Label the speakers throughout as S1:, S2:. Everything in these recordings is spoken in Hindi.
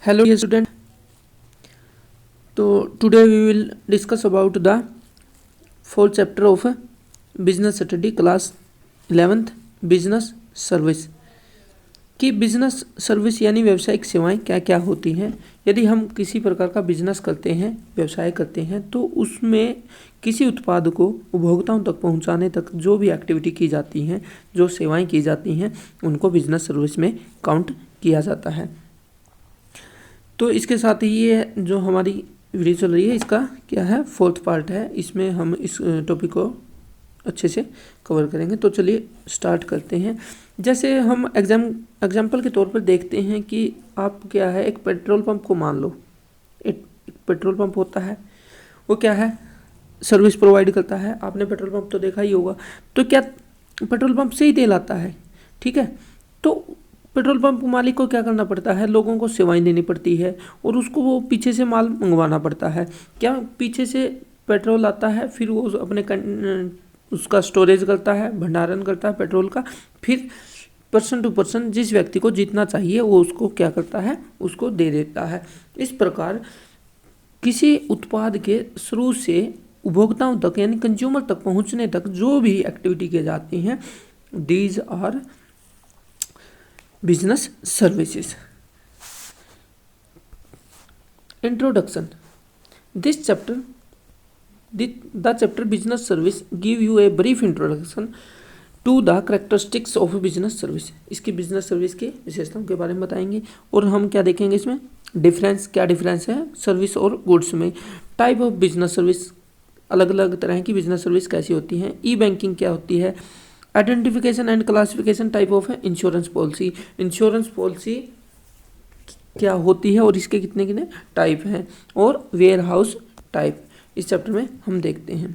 S1: Hello dear student. So today we will discuss about the fourth chapter of business study class 11th business service कि बिजनेस सर्विस यानी व्यावसायिक सेवाएं क्या क्या होती हैं। यदि हम किसी प्रकार का बिजनेस करते हैं, व्यवसाय करते हैं, तो उसमें किसी उत्पाद को उपभोक्ताओं तक पहुंचाने तक जो भी एक्टिविटी की जाती हैं, जो सेवाएं की जाती हैं, उनको बिजनेस सर्विस में काउंट किया जाता है। तो इसके साथ ही ये जो हमारी वीडियो चल रही है इसका क्या है, फोर्थ पार्ट है। इसमें हम इस टॉपिक को अच्छे से कवर करेंगे। तो चलिए स्टार्ट करते हैं। जैसे हम एग्जाम्पल के तौर पर देखते हैं कि आप क्या है, एक पेट्रोल पंप को मान लो। एक पेट्रोल पंप होता है, वो क्या है, सर्विस प्रोवाइड करता है। आपने पेट्रोल पंप तो देखा ही होगा। तो क्या पेट्रोल पंप से ही तेल आता है, ठीक है। तो पेट्रोल पंप मालिक को क्या करना पड़ता है, लोगों को सेवाएं देनी पड़ती है और उसको वो पीछे से माल मंगवाना पड़ता है। क्या पीछे से पेट्रोल आता है, फिर वो अपने उसका स्टोरेज करता है, भंडारण करता है पेट्रोल का, फिर पर्सन टू पर्सन जिस व्यक्ति को जितना चाहिए वो उसको क्या करता है, उसको दे देता है। इस प्रकार किसी उत्पाद के शुरू से उपभोक्ताओं तक यानी कंज्यूमर तक पहुंचने तक जो भी एक्टिविटी की जाती हैं, these are business services. Introduction. This chapter the chapter business service give you a brief introduction to the characteristics of business service। इसकी बिजनेस सर्विस की विशेषताओं के बारे में बताएंगे और हम क्या देखेंगे इसमें डिफरेंस, क्या डिफरेंस है सर्विस और गुड्स में। टाइप ऑफ बिजनेस सर्विस, अलग अलग तरह की बिजनेस सर्विस कैसी होती हैं। ई बैंकिंग क्या होती है। Identification and classification type of है। इंश्योरेंस पॉलिसी, इंश्योरेंस पॉलिसी क्या होती है और इसके कितने कितने टाइप हैं। और वेयर हाउस टाइप इस चैप्टर में हम देखते हैं।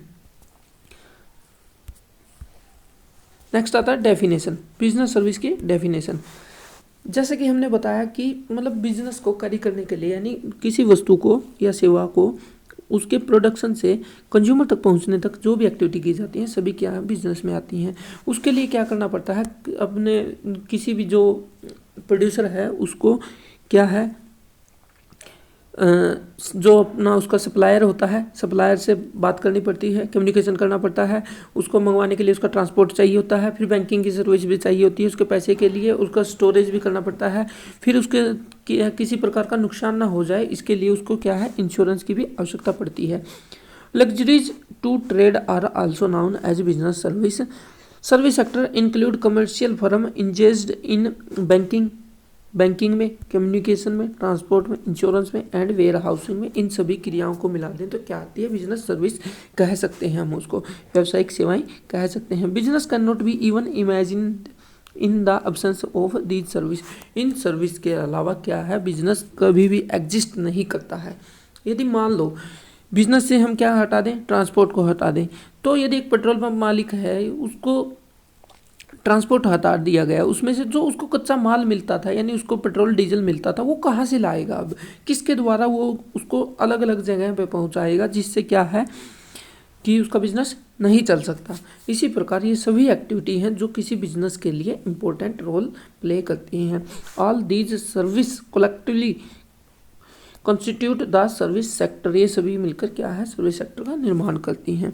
S1: नेक्स्ट आता है डेफिनेशन, बिजनेस सर्विस की डेफिनेशन। जैसे कि हमने बताया कि मतलब बिजनेस को कैरी करने के लिए यानी किसी वस्तु को या सेवा को उसके प्रोडक्शन से कंज्यूमर तक पहुंचने तक जो भी एक्टिविटी की जाती है सभी क्या बिजनेस में आती हैं। उसके लिए क्या करना पड़ता है, अपने किसी भी जो प्रोड्यूसर है उसको क्या है, जो अपना उसका सप्लायर होता है, सप्लायर से बात करनी पड़ती है, कम्युनिकेशन करना पड़ता है। उसको मंगवाने के लिए उसका ट्रांसपोर्ट चाहिए होता है, फिर बैंकिंग की सर्विस भी चाहिए होती है उसके पैसे के लिए, उसका स्टोरेज भी करना पड़ता है। फिर उसके किसी प्रकार का नुकसान ना हो जाए इसके लिए उसको क्या है, इंश्योरेंस की भी आवश्यकता पड़ती है। Auxiliaries to trade are also known as business service. Service sector include commercial firm engaged in banking में, कम्युनिकेशन में, ट्रांसपोर्ट में, इंश्योरेंस में एंड वेयर हाउसिंग में। इन सभी क्रियाओं को मिला दें तो क्या आती है, बिजनेस सर्विस कह सकते हैं। हम उसको व्यावसायिक सेवाएं कह सकते हैं। Business can not be even imagined in the absence of these service. In service के अलावा क्या है, बिजनेस कभी भी एग्जिस्ट नहीं करता है। यदि मान लो बिजनेस से हम क्या हटा दें, ट्रांसपोर्ट को हटा दें, तो यदि एक पेट्रोल पंप मालिक है उसको ट्रांसपोर्ट हटा दिया गया, उसमें से जो उसको कच्चा माल मिलता था यानी उसको पेट्रोल डीजल मिलता था वो कहाँ से लाएगा, अब किसके द्वारा वो उसको अलग अलग जगह पे पहुँचाएगा, जिससे क्या है कि उसका बिजनेस नहीं चल सकता। इसी प्रकार ये सभी एक्टिविटी हैं जो किसी बिजनेस के लिए इम्पोर्टेंट रोल प्ले करती हैं। All these service collectively constitute the service sector. ये सभी मिलकर क्या है, सर्विस सेक्टर का निर्माण करती हैं।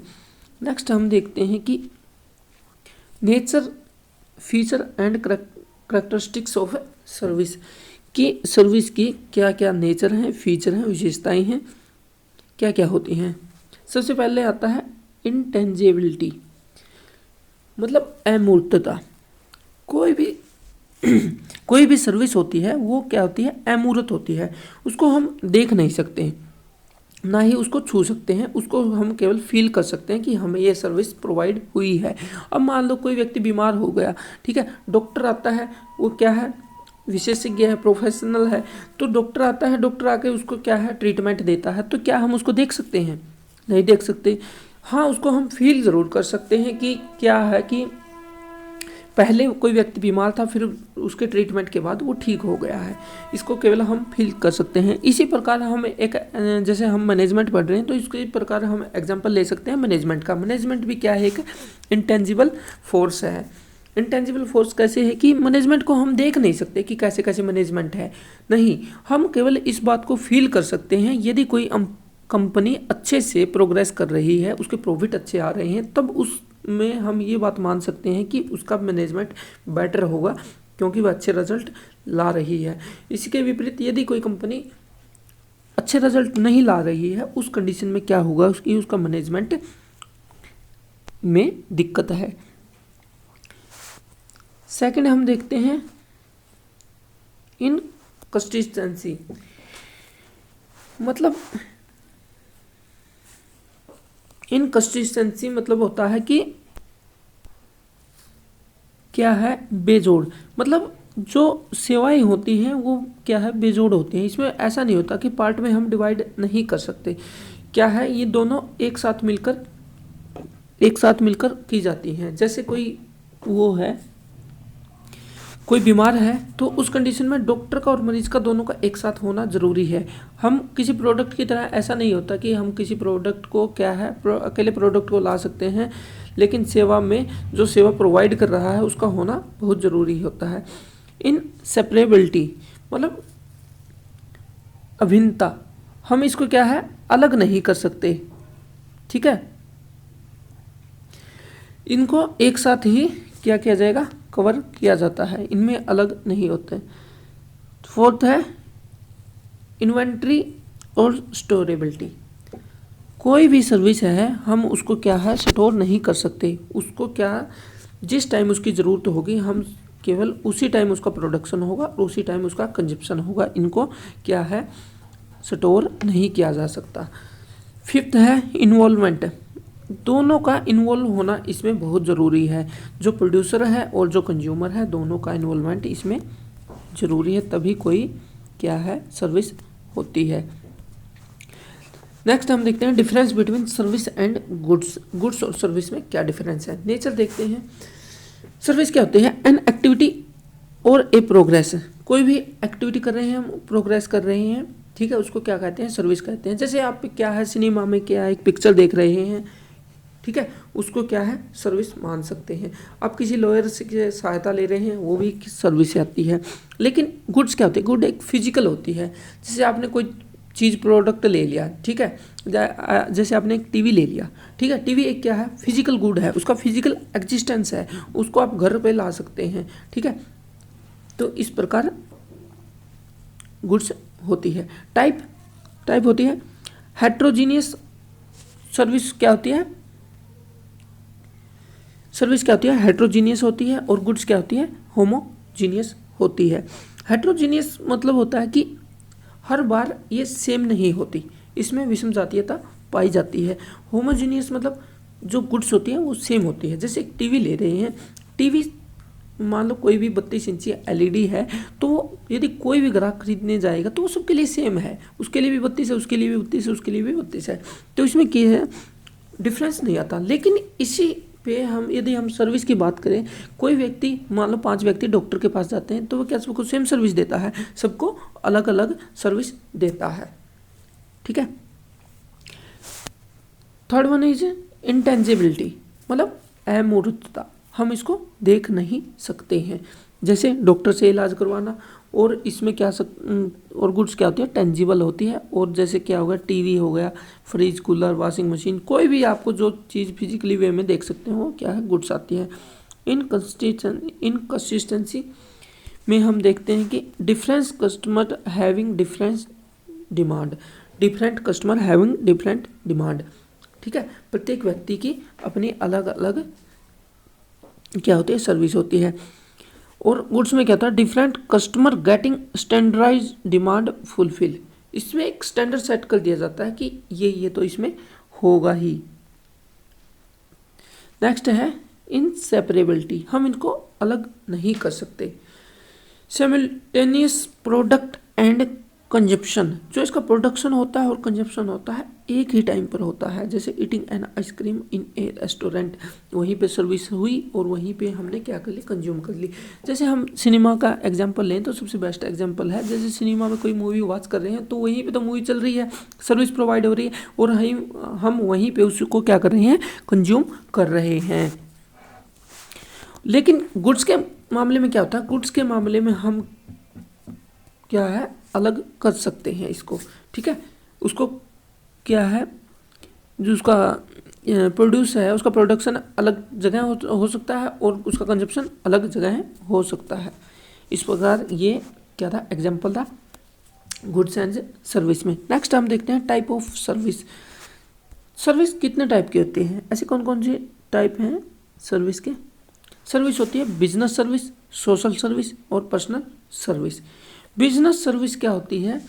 S1: नेक्स्ट हम देखते हैं कि nature, feature and characteristics of service की सर्विस की क्या क्या नेचर हैं, फीचर हैं, विशेषताएं हैं, क्या क्या होती हैं। सबसे पहले आता है इंटेंजिबिलिटी, मतलब अमूर्तता। कोई भी सर्विस होती है वो क्या होती है, अमूर्त होती है। उसको हम देख नहीं सकते हैं, ना ही उसको छू सकते हैं, उसको हम केवल फील कर सकते हैं कि हमें ये सर्विस प्रोवाइड हुई है। अब मान लो कोई व्यक्ति बीमार हो गया, ठीक है, डॉक्टर आता है, वो क्या है, विशेषज्ञ है, प्रोफेशनल है, तो डॉक्टर आता है, डॉक्टर आके उसको क्या है, ट्रीटमेंट देता है। तो क्या हम उसको देख सकते हैं, नहीं देख सकते। हाँ, उसको हम फील ज़रूर कर सकते हैं कि क्या है कि पहले कोई व्यक्ति बीमार था, फिर उसके ट्रीटमेंट के बाद वो ठीक हो गया है। इसको केवल हम फील कर सकते हैं। इसी प्रकार हम एक, जैसे हम मैनेजमेंट पढ़ रहे हैं तो इसी प्रकार हम एग्जांपल ले सकते हैं मैनेजमेंट का। मैनेजमेंट भी क्या है, एक इंटेंजिबल फोर्स है। इंटेंजिबल फोर्स कैसे है कि मैनेजमेंट को हम देख नहीं सकते कि कैसे कैसे मैनेजमेंट है, नहीं, हम केवल इस बात को फील कर सकते हैं यदि कोई कंपनी अच्छे से प्रोग्रेस कर रही है, उसके प्रॉफिट अच्छे आ रहे हैं, तब उसमें हम ये बात मान सकते हैं कि उसका मैनेजमेंट बेटर होगा क्योंकि वह अच्छे रिजल्ट ला रही है। इसके विपरीत यदि कोई कंपनी अच्छे रिजल्ट नहीं ला रही है, उस कंडीशन में क्या होगा उसकी, उसका मैनेजमेंट में दिक्कत है। सेकंड हम देखते हैं इनकंसिस्टेंसी, मतलब इनकंसिस्टेंसी मतलब होता है कि क्या है, बेजोड़, मतलब जो सेवाएं होती हैं वो क्या है, बेजोड़ होती हैं। इसमें ऐसा नहीं होता कि पार्ट में हम डिवाइड नहीं कर सकते, क्या है, ये दोनों एक साथ मिलकर की जाती हैं। जैसे कोई वो है, कोई बीमार है, तो उस कंडीशन में डॉक्टर का और मरीज का दोनों का एक साथ होना ज़रूरी है। हम किसी प्रोडक्ट की तरह ऐसा नहीं होता कि हम किसी प्रोडक्ट को क्या है अकेले प्रोडक्ट को ला सकते हैं, लेकिन सेवा में जो सेवा प्रोवाइड कर रहा है उसका होना बहुत ज़रूरी होता है। इन सेपरेबिलिटी मतलब अभिन्नता, हम इसको क्या है अलग नहीं कर सकते, ठीक है, इनको एक साथ ही क्या किया जाएगा, कवर किया जाता है, इनमें अलग नहीं होते। फोर्थ है इन्वेंट्री और स्टोरेबिलिटी, कोई भी सर्विस है हम उसको क्या है स्टोर नहीं कर सकते, उसको क्या जिस टाइम उसकी ज़रूरत होगी हम केवल उसी टाइम उसका प्रोडक्शन होगा और उसी टाइम उसका कंजप्शन होगा, इनको क्या है स्टोर नहीं किया जा सकता। फिफ्थ है इन्वॉल्वमेंट, दोनों का इन्वॉल्व होना इसमें बहुत ज़रूरी है, जो प्रोड्यूसर है और जो कंज्यूमर है दोनों का इन्वॉल्वमेंट इसमें ज़रूरी है, तभी कोई क्या है सर्विस होती है। नेक्स्ट हम देखते हैं difference between service and goods, goods और सर्विस में क्या डिफरेंस है, नेचर देखते हैं। सर्विस क्या होती है, एन एक्टिविटी और ए प्रोग्रेस, कोई भी एक्टिविटी कर रहे हैं हम, प्रोग्रेस कर रहे हैं, ठीक है, उसको क्या कहते हैं, सर्विस कहते हैं। जैसे आप क्या है सिनेमा में क्या है एक पिक्चर देख रहे हैं, ठीक है, उसको क्या है सर्विस मान सकते हैं। आप किसी लॉयर से सहायता ले रहे हैं, वो भी सर्विस आती है। लेकिन गुड्स क्या होती है, गुड एक फिजिकल होती है, जैसे आपने कोई चीज़ प्रोडक्ट ले लिया, ठीक है, जैसे आपने एक टीवी ले लिया, ठीक है, टीवी एक क्या है फिजिकल गुड है, उसका फिजिकल एग्जिस्टेंस है, उसको आप घर पे ला सकते हैं, ठीक है, तो इस प्रकार गुड्स होती है। टाइप होती है हेट्रोजीनियस, सर्विस क्या होती है, सर्विस क्या होती है हेट्रोजीनियस होती है, और गुड्स क्या होती है होमोजीनियस होती है। हेट्रोजीनियस मतलब होता है कि हर बार ये सेम नहीं होती, इसमें विषम जातीयता पाई जाती है। होमोजीनियस मतलब जो गुड्स होती हैं वो सेम होती है। जैसे एक टीवी ले रहे हैं, टीवी मान लो कोई भी 32 इंची एलईडी है, तो यदि कोई भी ग्राहक खरीदने जाएगा तो वो सबके लिए सेम है, उसके लिए भी 32 है, उसके लिए भी 32 है, उसके लिए भी 32 है, तो इसमें क्या है डिफरेंस नहीं आता। लेकिन इसी पे हम यदि हम सर्विस की बात करें, कोई व्यक्ति मान लो 5 व्यक्ति डॉक्टर के पास जाते हैं, तो वो क्या सबको सेम सर्विस देता है, सबको अलग अलग सर्विस देता है, ठीक है। थर्ड वन इज इंटेंजिबिलिटी, मतलब अमूर्तता, हम इसको देख नहीं सकते हैं। जैसे डॉक्टर से इलाज करवाना, और इसमें क्या और गुड्स क्या होती है टेंजिबल होती है। और जैसे क्या हो गया टीवी हो गया, फ्रिज, कूलर, वॉशिंग मशीन, कोई भी आपको जो चीज़ फिजिकली वे में देख सकते हो वो क्या है गुड्स आती है। इनकंसिस्टेंसी में हम देखते हैं कि difference customer having difference demand, different customer having different demand, ठीक है, प्रत्येक व्यक्ति की अपनी अलग अलग क्या होती है सर्विस होती है। और गुड्स में क्या होता है different customer getting standardise demand fulfil, इसमें एक स्टैंडर्ड सेट कर दिया जाता है कि ये तो इसमें होगा ही। नेक्स्ट है इनसेपरेबिलिटी, हम इनको अलग नहीं कर सकते। सिमिल्टेनियस प्रोडक्ट एंड कंजप्शन, जो इसका प्रोडक्शन होता है और कंजप्शन होता है एक ही टाइम पर होता है। जैसे eating an ice cream in A restaurant, वहीं पे सर्विस हुई और वहीं पे हमने क्या कर ली कंज्यूम कर ली। जैसे हम सिनेमा का एग्जांपल लें तो सबसे बेस्ट एग्जांपल है, जैसे सिनेमा में कोई मूवी वॉच कर रहे हैं तो वहीं पे तो मूवी चल रही है, सर्विस प्रोवाइड हो रही है, और हम वहीं पे उसको क्या कर रहे हैं कंज्यूम कर रहे हैं। लेकिन गुड्स के मामले में क्या होता है, गुड्स के मामले में हम क्या है अलग कर सकते हैं इसको, ठीक है। उसको क्या है, जो उसका प्रोड्यूस है उसका प्रोडक्शन अलग जगह हो सकता है और उसका कंजप्शन अलग जगह हो सकता है। इस प्रकार ये क्या था, एग्जाम्पल था गुड्स एंड सर्विस में। नेक्स्ट हम देखते हैं टाइप ऑफ सर्विस। सर्विस कितने टाइप की होती हैं, ऐसे कौन कौन सी टाइप हैं सर्विस के। सर्विस होती है बिजनेस सर्विस, सोशल सर्विस और पर्सनल सर्विस। बिजनेस सर्विस क्या होती है,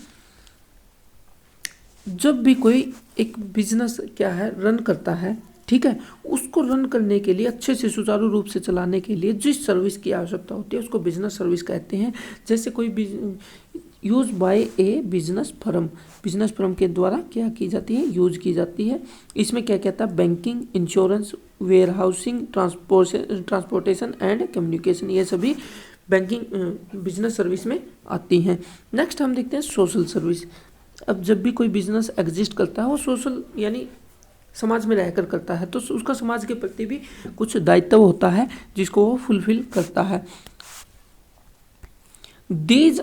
S1: जब भी कोई एक बिजनेस क्या है रन करता है, ठीक है, उसको रन करने के लिए अच्छे से सुचारू रूप से चलाने के लिए जिस सर्विस की आवश्यकता होती है उसको बिजनेस सर्विस कहते हैं। जैसे कोई use by A business firm, business firm के द्वारा क्या की जाती है, यूज की जाती है। इसमें क्या कहता है, banking, insurance, warehousing, transportation and communication, ये सभी बैंकिंग बिजनेस सर्विस में आती हैं। नेक्स्ट हम देखते हैं सोशल सर्विस। अब जब भी कोई बिजनेस एग्जिस्ट करता है वो सोशल यानी समाज में रहकर करता है, तो उसका समाज के प्रति भी कुछ दायित्व होता है जिसको वो फुलफिल करता है। These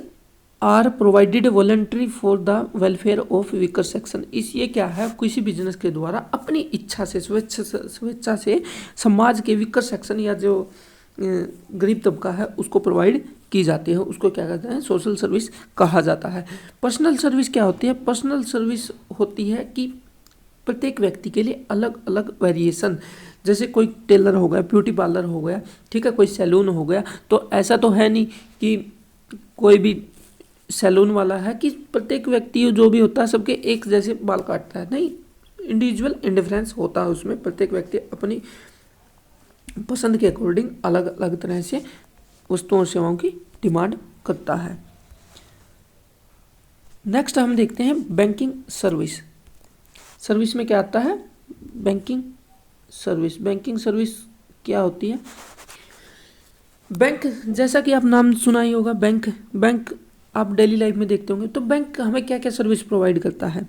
S1: are provided voluntary for the welfare of weaker section. इस ये क्या है, किसी बिजनेस के द्वारा अपनी इच्छा से स्वेच्छा से समाज के वीकर सेक्शन या जो गरीब तबका है उसको प्रोवाइड की जाती है, उसको क्या कहते हैं, सोशल सर्विस कहा जाता है। पर्सनल सर्विस क्या होती है, पर्सनल सर्विस होती है कि प्रत्येक व्यक्ति के लिए अलग अलग वेरिएशन, जैसे कोई टेलर हो गया, ब्यूटी पार्लर हो गया, ठीक है, कोई सैलून हो गया, तो ऐसा तो है नहीं कि कोई भी सैलून वाला है कि प्रत्येक व्यक्ति जो भी होता है सबके एक जैसे बाल काटता है, नहीं, इंडिविजुअल इंडिफरेंस होता है उसमें। प्रत्येक व्यक्ति अपनी पसंद के अकॉर्डिंग अलग अलग तरह से वस्तुओं और सेवाओं की डिमांड करता है। नेक्स्ट हम देखते हैं बैंकिंग सर्विस। सर्विस में क्या आता है, बैंकिंग सर्विस। बैंकिंग सर्विस क्या होती है, बैंक, जैसा कि आप नाम सुना ही होगा, बैंक आप डेली लाइफ में देखते होंगे। तो बैंक हमें क्या क्या सर्विस प्रोवाइड करता है।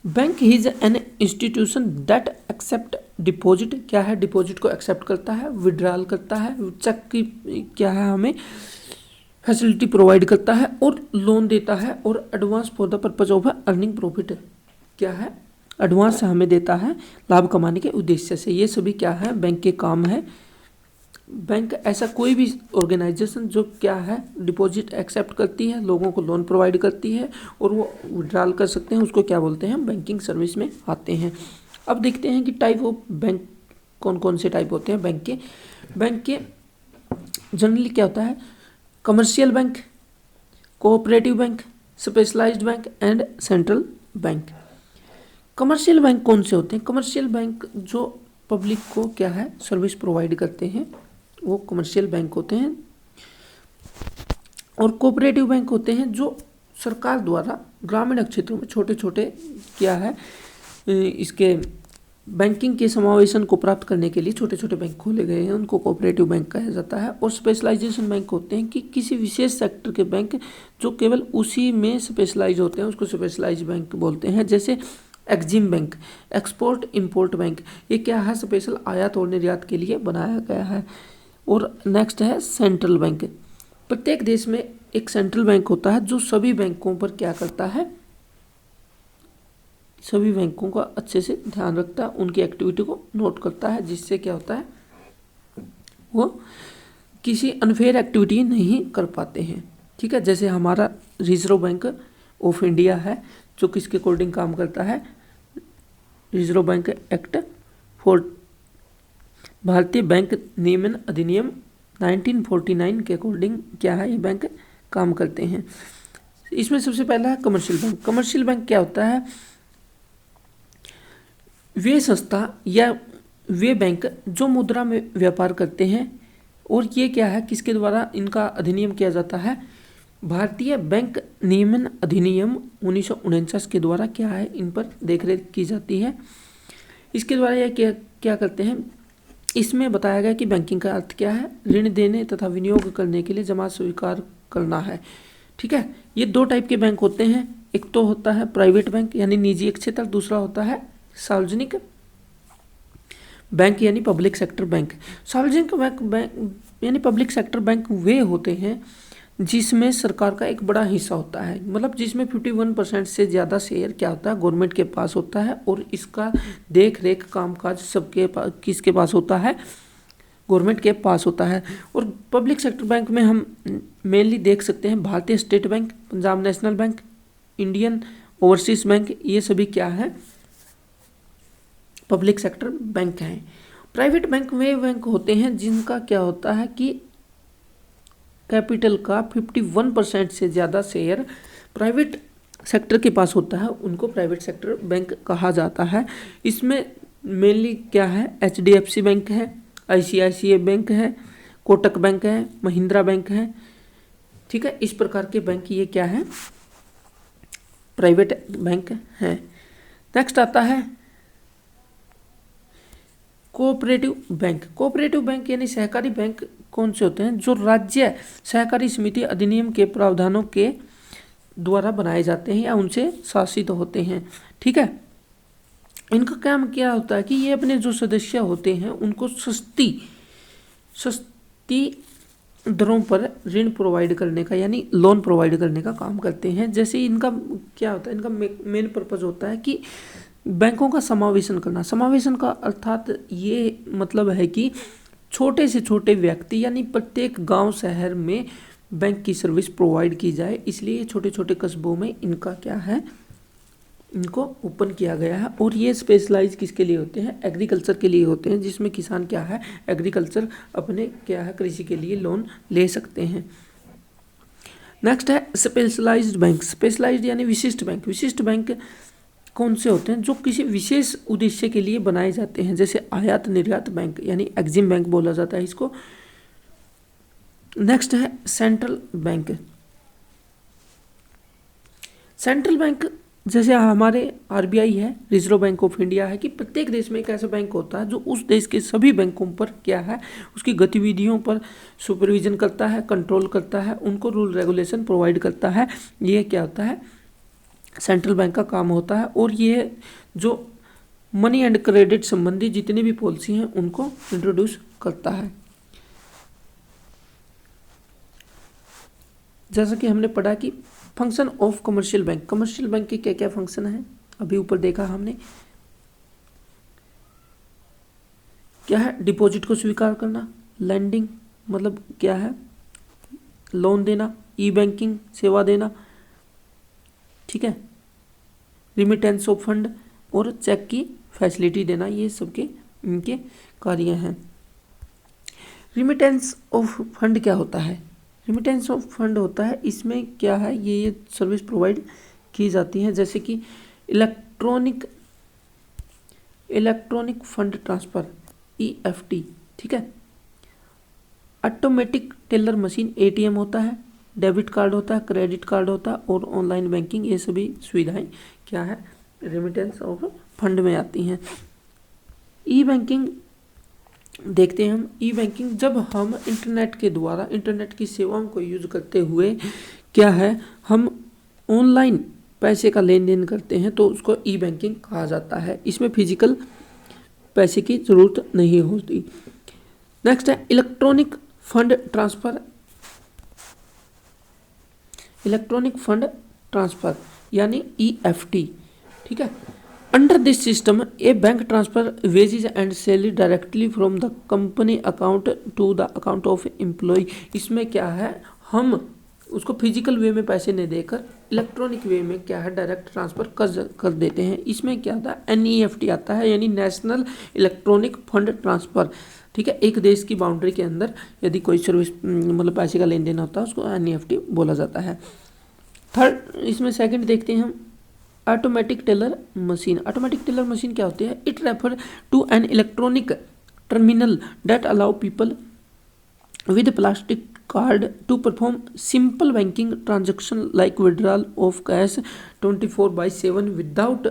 S1: Bank is an institution that accept deposit, क्या है, डिपॉजिट को एक्सेप्ट करता है, विड्रॉल करता है, चेक की क्या है हमें फैसिलिटी प्रोवाइड करता है, और लोन देता है, और advance for the purpose of earning profit, क्या है, एडवांस हमें देता है लाभ कमाने के उद्देश्य से। ये सभी क्या है, बैंक के काम है। बैंक ऐसा कोई भी ऑर्गेनाइजेशन जो क्या है डिपॉजिट एक्सेप्ट करती है, लोगों को लोन प्रोवाइड करती है और वो विड्रॉल कर सकते हैं, उसको क्या बोलते हैं, बैंकिंग सर्विस में आते हैं। अब देखते हैं कि टाइप ऑफ बैंक कौन कौन से टाइप होते हैं बैंक के। बैंक के जनरली क्या होता है, commercial bank, cooperative bank, specialised bank and central bank. Commercial bank कौन से होते हैं, कमर्शियल बैंक जो पब्लिक को क्या है सर्विस प्रोवाइड करते हैं वो कमर्शियल बैंक होते हैं। और कोऑपरेटिव बैंक होते हैं जो सरकार द्वारा ग्रामीण क्षेत्रों में छोटे छोटे क्या है इसके बैंकिंग के समावेशन को प्राप्त करने के लिए छोटे छोटे बैंक खोले गए हैं, उनको कोऑपरेटिव बैंक कहा जाता है। और स्पेशलाइजेशन बैंक होते हैं कि किसी विशेष सेक्टर के बैंक जो केवल उसी में स्पेशलाइज होते हैं उसको स्पेशलाइज बैंक बोलते हैं। जैसे Exim bank, export import bank, ये क्या है, स्पेशल आयात और निर्यात के लिए बनाया गया है। और नेक्स्ट है सेंट्रल बैंक। प्रत्येक देश में एक सेंट्रल बैंक होता है जो सभी बैंकों पर क्या करता है, सभी बैंकों का अच्छे से ध्यान रखता है, उनकी एक्टिविटी को नोट करता है, जिससे क्या होता है वो किसी अनफेयर एक्टिविटी नहीं कर पाते हैं, ठीक है। जैसे हमारा रिजर्व बैंक ऑफ इंडिया है जो किसके अकॉर्डिंग काम करता है, रिजर्व बैंक एक्ट फॉर भारतीय बैंक नियमन अधिनियम 1949 के अकॉर्डिंग क्या है ये बैंक काम करते हैं। इसमें सबसे पहला है कमर्शियल बैंक। कमर्शियल बैंक क्या होता है, वे संस्था या वे बैंक जो मुद्रा में व्यापार करते हैं, और ये क्या है किसके द्वारा इनका अधिनियम किया जाता है, भारतीय बैंक नियमन अधिनियम 1949 के द्वारा क्या है इन पर देखरेख की जाती है। इसके द्वारा यह क्या करते हैं, इसमें बताया गया कि बैंकिंग का अर्थ क्या है, ऋण देने तथा विनियोग करने के लिए जमा स्वीकार करना है, ठीक है। ये दो टाइप के बैंक होते हैं, एक तो होता है प्राइवेट बैंक यानी निजी क्षेत्र, दूसरा होता है सार्वजनिक बैंक यानी पब्लिक सेक्टर बैंक। सार्वजनिक बैंक यानी पब्लिक सेक्टर बैंक वे होते हैं जिसमें सरकार का एक बड़ा हिस्सा होता है, मतलब जिसमें 51% से ज़्यादा शेयर क्या होता है, गवर्नमेंट के पास होता है, और इसका देख रेख कामकाज सबके पास किसके पास होता है, गवर्नमेंट के पास होता है। और पब्लिक सेक्टर बैंक में हम मेनली देख सकते हैं भारतीय state bank, Punjab national bank, Indian overseas bank, ये सभी क्या है, पब्लिक सेक्टर बैंक हैं। प्राइवेट बैंक वे बैंक होते हैं जिनका क्या होता है कि कैपिटल का 51% से ज़्यादा शेयर प्राइवेट सेक्टर के पास होता है, उनको प्राइवेट सेक्टर बैंक कहा जाता है। इसमें मेनली क्या है, HDFC बैंक है, ICICI बैंक है, कोटक बैंक है, महिंद्रा बैंक है, ठीक है। इस प्रकार के बैंक ये क्या है, प्राइवेट बैंक है। नेक्स्ट आता है कोऑपरेटिव बैंक। कोऑपरेटिव बैंक यानी सहकारी बैंक कौन से होते हैं, जो राज्य सहकारी समिति अधिनियम के प्रावधानों के द्वारा बनाए जाते हैं या उनसे शासित होते हैं, ठीक है। इनका काम क्या होता है कि ये अपने जो सदस्य होते हैं उनको सस्ती दरों पर ऋण प्रोवाइड करने का यानी लोन प्रोवाइड करने का काम करते हैं। जैसे इनका क्या होता है, इनका मेन पर्पज होता है कि बैंकों का समावेशन करना। समावेशन का अर्थात ये मतलब है कि छोटे से छोटे व्यक्ति यानी प्रत्येक गांव शहर में बैंक की सर्विस प्रोवाइड की जाए, इसलिए छोटे छोटे कस्बों में इनका क्या है, इनको ओपन किया गया है। और ये स्पेशलाइज किसके लिए होते हैं, एग्रीकल्चर के लिए होते हैं, जिसमें किसान क्या है, एग्रीकल्चर अपने क्या है, कृषि के लिए लोन ले सकते हैं। नेक्स्ट है स्पेशलाइज्ड बैंक। स्पेशलाइज्ड यानी विशिष्ट बैंक। विशिष्ट बैंक कौन से होते हैं, जो किसी विशेष उद्देश्य के लिए बनाए जाते हैं, जैसे आयात निर्यात बैंक यानी एग्जिम बैंक बोला जाता है इसको। नेक्स्ट है सेंट्रल बैंक। सेंट्रल बैंक जैसे हमारे RBI है, रिजर्व बैंक ऑफ इंडिया है, कि प्रत्येक देश में एक ऐसा बैंक होता है जो उस देश के सभी बैंकों पर क्या है, उसकी गतिविधियों पर सुपरविजन करता है, कंट्रोल करता है, उनको रूल रेगुलेशन प्रोवाइड करता है। ये क्या होता है, सेंट्रल बैंक का काम होता है। और ये जो मनी एंड क्रेडिट संबंधी जितनी भी पॉलिसी हैं उनको इंट्रोड्यूस करता है। जैसा कि हमने पढ़ा कि function of commercial bank. Commercial bank के क्या क्या फंक्शन है, अभी ऊपर देखा हमने। क्या है, डिपॉजिट को स्वीकार करना, लैंडिंग मतलब क्या है, लोन देना, ई बैंकिंग सेवा देना, ठीक है, रिमिटेंस ऑफ फंड और चेक की फैसिलिटी देना, ये सबके इनके कार्य हैं। रिमिटेंस ऑफ फंड क्या होता है, रिमिटेंस ऑफ फंड होता है, इसमें क्या है, ये सर्विस प्रोवाइड की जाती है, जैसे कि इलेक्ट्रॉनिक फंड ट्रांसफ़र EFT, ठीक है। ऑटोमेटिक टेलर मशीन ATM होता है, डेबिट कार्ड होता है, क्रेडिट कार्ड होता है, और ऑनलाइन बैंकिंग, ये सभी सुविधाएं क्या है, रेमिटेंस ऑफ फंड में आती हैं। ई बैंकिंग देखते हैं हम। ई बैंकिंग जब हम इंटरनेट के द्वारा इंटरनेट की सेवाओं को यूज करते हुए क्या है, हम ऑनलाइन पैसे का लेन देन करते हैं तो उसको ई बैंकिंग कहा जाता है। इसमें फिजिकल पैसे की जरूरत नहीं होती। नेक्स्ट है electronic fund transfer. Electronic fund transfer यानी EFT, ठीक है। Under this system a bank transfer wages and salary directly from the company account to the account of employee. इसमें क्या है, हम उसको फिजिकल वे में पैसे नहीं देकर इलेक्ट्रॉनिक वे में क्या है डायरेक्ट ट्रांसफर कर देते हैं। इसमें क्या आता है, NEFT आता है, यानी नेशनल इलेक्ट्रॉनिक फंड ट्रांसफर, ठीक है। एक देश की बाउंड्री के अंदर यदि कोई सर्विस मतलब पैसे का लेन देन होता है उसको NEFT बोला जाता है। थर्ड इसमें सेकंड देखते हैं हम, automatic teller machine. Automatic teller machine क्या होती है, it refer to an electronic terminal that allow people with plastic card to perform simple banking transaction like withdrawal of cash 24/7 without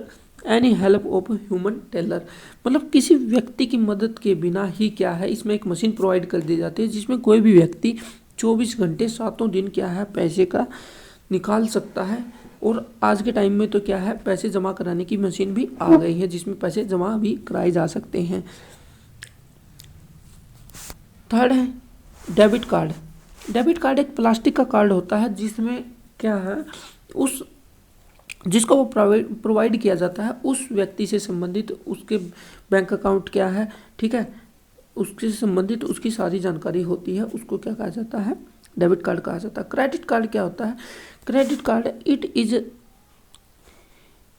S1: any help of human teller. मतलब किसी व्यक्ति की मदद के बिना ही क्या है, इसमें एक मशीन प्रोवाइड कर दी जाती है जिसमें कोई भी व्यक्ति 24 घंटे 7 दिन क्या है पैसे का निकाल सकता है। और आज के टाइम में तो क्या है, पैसे जमा कराने की मशीन भी आ गई है जिसमें पैसे जमा भी कराए जा सकते हैं। थर्ड है डेबिट कार्ड। डेबिट कार्ड एक प्लास्टिक का कार्ड होता है जिसमें क्या है, उस जिसको वो प्रोवाइड किया जाता है उस व्यक्ति से संबंधित उसके बैंक अकाउंट क्या है, ठीक है, उससे संबंधित उसकी सारी जानकारी होती है, उसको क्या कहा जाता है, डेबिट कार्ड कहा जाता है। क्रेडिट कार्ड क्या होता है? Credit card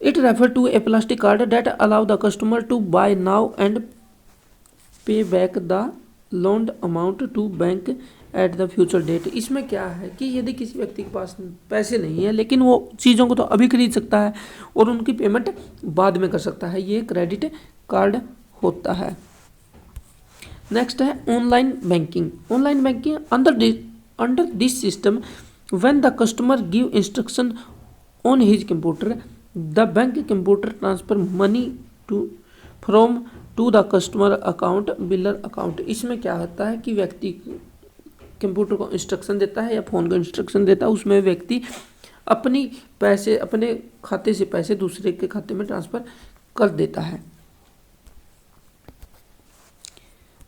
S1: it refer to a plastic card that allow the customer to buy now and pay back the loaned amount to bank at the future date. इसमें क्या है कि यदि किसी व्यक्ति के पास पैसे नहीं है लेकिन वो चीज़ों को तो अभी खरीद सकता है और उनकी पेमेंट बाद में कर सकता है, ये क्रेडिट कार्ड होता है। नेक्स्ट है online banking. Online banking under this system when the customer give instruction on his computer the bank computer transfer money from to the customer account biller account. इसमें क्या होता है कि व्यक्ति कंप्यूटर को इंस्ट्रक्शन देता है या फ़ोन को इंस्ट्रक्शन देता है, उसमें व्यक्ति अपने खाते से पैसे दूसरे के खाते में ट्रांसफ़र कर देता है।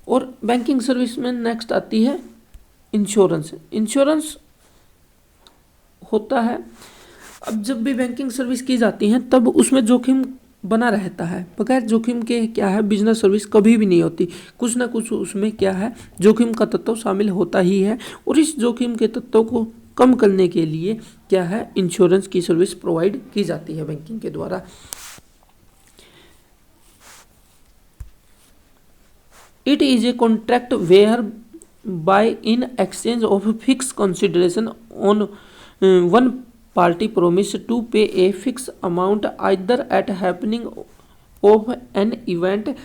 S1: और बैंकिंग सर्विस में नेक्स्ट आती है इंश्योरेंस। इंश्योरेंस होता है, अब जब भी बैंकिंग सर्विस की जाती है तब उसमें जोखिम बना रहता है। बगैर जोखिम के क्या है, बिजनेस सर्विस कभी भी नहीं होती। कुछ ना कुछ उसमें क्या है, जोखिम का तत्व शामिल होता ही है। और इस जोखिम के तत्वों को कम करने के लिए क्या है, इंश्योरेंस की सर्विस प्रोवाइड की जाती है बैंकिंग के द्वारा। It is a contract whereby in exchange of fix consideration on one party promise to pay a fixed amount either at happening of an event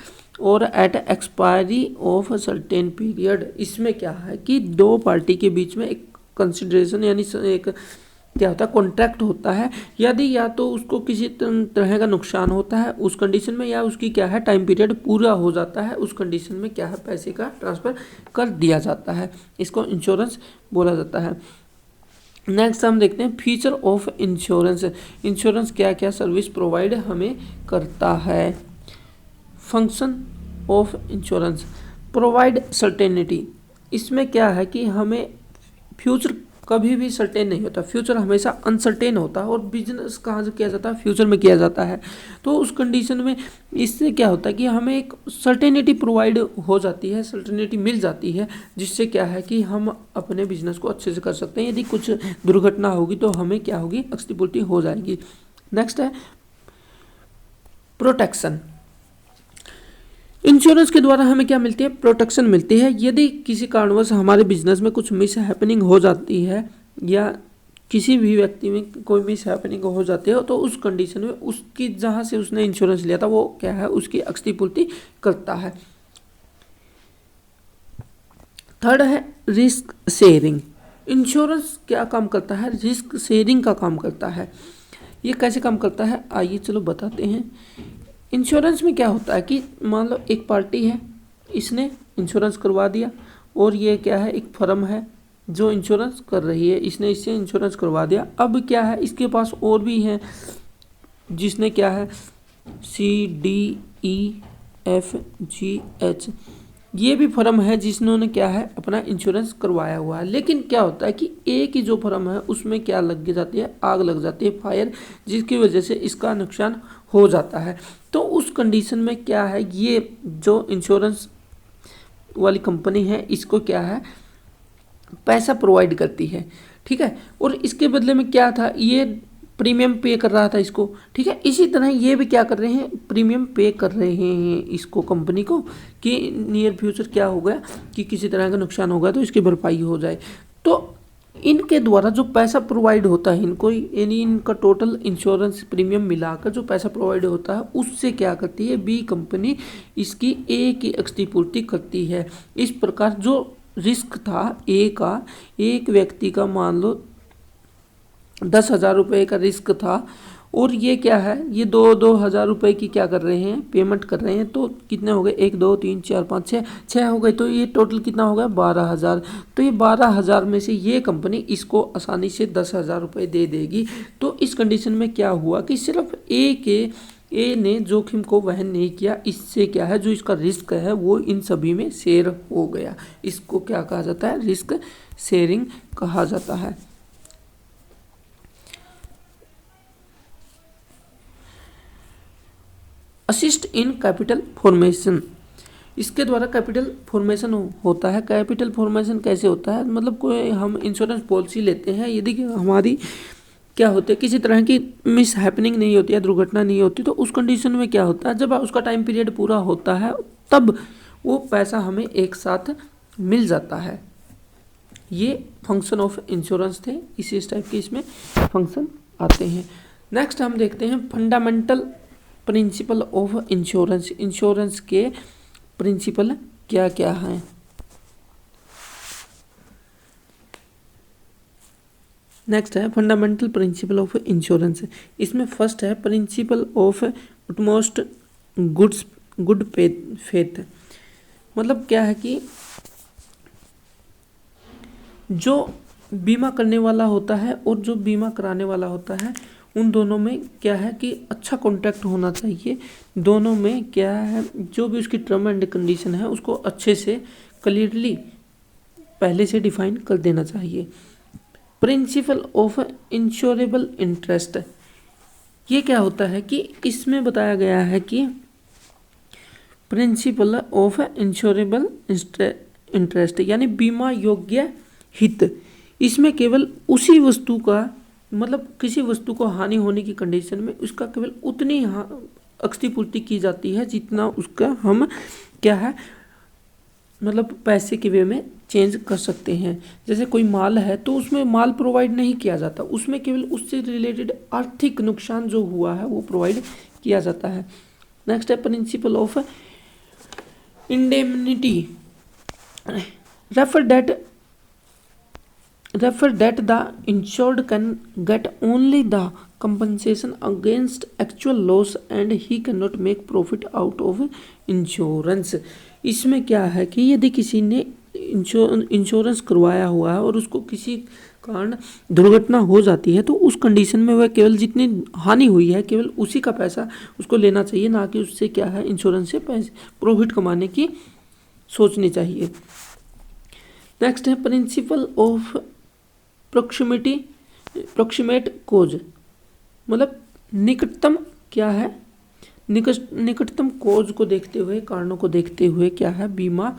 S1: or at expiry of a certain period। इसमें क्या है कि दो पार्टी के बीच में एक कंसिडरेशन यानी एक क्या होता है, कॉन्ट्रैक्ट होता है। यदि या तो उसको किसी तरह का नुकसान होता है उस कंडीशन में, या उसकी क्या है टाइम पीरियड पूरा हो जाता है, उस कंडीशन में क्या है पैसे का ट्रांसफ़र कर दिया जाता है, इसको इंश्योरेंस बोला जाता है। नेक्स्ट हम देखते हैं फीचर ऑफ इंश्योरेंस। इंश्योरेंस क्या क्या सर्विस प्रोवाइड हमें करता है। Function of insurance provide certainty. इसमें क्या है कि हमें फ्यूचर कभी भी सर्टेन नहीं होता, फ्यूचर हमेशा अनसर्टेन होता है। और बिजनेस कहाँ से किया जाता है, फ्यूचर में किया जाता है। तो उस कंडीशन में इससे क्या होता है कि हमें एक सर्टेनिटी प्रोवाइड हो जाती है, सर्टेनिटी मिल जाती है, जिससे क्या है कि हम अपने बिजनेस को अच्छे से कर सकते हैं। यदि कुछ दुर्घटना होगी तो हमें क्या होगी, क्षतिपूर्ति हो जाएगी। नेक्स्ट है प्रोटेक्शन। इंश्योरेंस के द्वारा हमें क्या मिलती है, प्रोटेक्शन मिलती है। यदि किसी कारणवश हमारे बिजनेस में कुछ मिस हैपनिंग हो जाती है या किसी भी व्यक्ति में कोई मिस हैपनिंग हो जाती है तो उस कंडीशन में उसकी जहाँ से उसने इंश्योरेंस लिया था वो क्या है, उसकी क्षतिपूर्ति करता है। थर्ड है रिस्क शेयरिंग। इंश्योरेंस क्या काम करता है, रिस्क शेयरिंग का काम करता है। ये कैसे काम करता है, आइए चलो बताते हैं। इंश्योरेंस में क्या होता है कि मान लो एक पार्टी है, इसने इंश्योरेंस करवा दिया, और ये क्या है, एक फर्म है जो इंश्योरेंस कर रही है, इसने इससे इंश्योरेंस करवा दिया। अब क्या है, इसके पास और भी हैं जिसने क्या है CDEFGH, ये भी फर्म है जिन्होंने क्या है अपना इंश्योरेंस करवाया हुआ है। लेकिन क्या होता है कि एक ही जो फर्म है उसमें क्या लग जाती है, आग लग जाती है, फायर, जिसकी वजह से इसका नुकसान हो जाता है। तो उस कंडीशन में क्या है, ये जो इंश्योरेंस वाली कंपनी है इसको क्या है पैसा प्रोवाइड करती है, ठीक है। और इसके बदले में क्या था, ये प्रीमियम पे कर रहा था इसको, ठीक है। इसी तरह ये भी क्या कर रहे हैं, प्रीमियम पे कर रहे हैं इसको, कंपनी को, कि नियर फ्यूचर क्या हो गया कि किसी तरह का नुकसान हो गया तो इसकी भरपाई हो जाए। तो इनके द्वारा जो पैसा प्रोवाइड होता है इनको, यानी इनका टोटल इंश्योरेंस प्रीमियम मिलाकर जो पैसा प्रोवाइड होता है उससे क्या करती है बी कंपनी इसकी ए की क्षतिपूर्ति करती है। इस प्रकार जो रिस्क था ए का, एक व्यक्ति का मान लो 10,000 रुपये का रिस्क था, और ये क्या है, ये 2,000 रुपये की क्या कर रहे हैं, पेमेंट कर रहे हैं। तो कितने हो गए, 1 2 3 4 5 6 हो गए। तो ये टोटल कितना हो गया, 12,000। तो ये 12,000 में से ये कंपनी इसको आसानी से 10,000 रुपये दे देगी। तो इस कंडीशन में क्या हुआ कि सिर्फ ए के ए ने जोखिम को वहन नहीं किया, इससे क्या है जो इसका रिस्क है वो इन सभी में शेयर हो गया। इसको क्या कहा जाता है? रिस्क शेयरिंग कहा जाता है। असिस्ट इन कैपिटल फॉर्मेशन, इसके द्वारा कैपिटल फॉर्मेशन होता है। कैपिटल फॉर्मेशन कैसे होता है? मतलब कोई हम इंश्योरेंस पॉलिसी लेते हैं, यदि हमारी क्या होती है किसी तरह की मिस हैपनिंग नहीं होती है, दुर्घटना नहीं होती, तो उस कंडीशन में क्या होता है जब उसका टाइम पीरियड पूरा होता है तब वो पैसा हमें एक साथ मिल जाता है। ये फंक्शन ऑफ इंश्योरेंस थे, इसी टाइप के इसमें फंक्शन आते हैं। नेक्स्ट हम देखते हैं fundamental principle of insurance. Insurance के प्रिंसिपल क्या क्या हैं? नेक्स्ट है फंडामेंटल प्रिंसिपल ऑफ इंश्योरेंस। इसमें फर्स्ट है principle of utmost good faith. मतलब क्या है कि जो बीमा करने वाला होता है और जो बीमा कराने वाला होता है उन दोनों में क्या है कि अच्छा कॉन्टैक्ट होना चाहिए। दोनों में क्या है जो भी उसकी टर्म एंड कंडीशन है उसको अच्छे से क्लियरली पहले से डिफाइन कर देना चाहिए। प्रिंसिपल ऑफ इंश्योरेबल इंटरेस्ट, ये क्या होता है कि इसमें बताया गया है कि प्रिंसिपल ऑफ इंश्योरेबल इंटरेस्ट यानी बीमा योग्य हित, इसमें केवल उसी वस्तु का मतलब किसी वस्तु को हानि होने की कंडीशन में उसका केवल उतनी क्षतिपूर्ति की जाती है जितना उसका हम क्या है मतलब पैसे के वे में चेंज कर सकते हैं। जैसे कोई माल है तो उसमें माल प्रोवाइड नहीं किया जाता, उसमें केवल उससे रिलेटेड आर्थिक नुकसान जो हुआ है वो प्रोवाइड किया जाता है। नेक्स्ट है principle of indemnity, refer that the insured can get only the compensation against actual loss and he cannot make profit out of insurance। इसमें क्या है कि यदि किसी ने इंश्योरेंस करवाया हुआ है और उसको किसी कारण दुर्घटना हो जाती है तो उस कंडीशन में वह केवल जितनी हानि हुई है केवल उसी का पैसा उसको लेना चाहिए, ना कि उससे क्या है इंश्योरेंस से पैसे प्रॉफिट कमाने की सोचनी चाहिए। नेक्स्ट है प्रिंसिपल ऑफ प्रोक्सीमेट कोज, मतलब निकटतम क्या है निकटतम कोज को देखते हुए कारणों को देखते हुए क्या है बीमा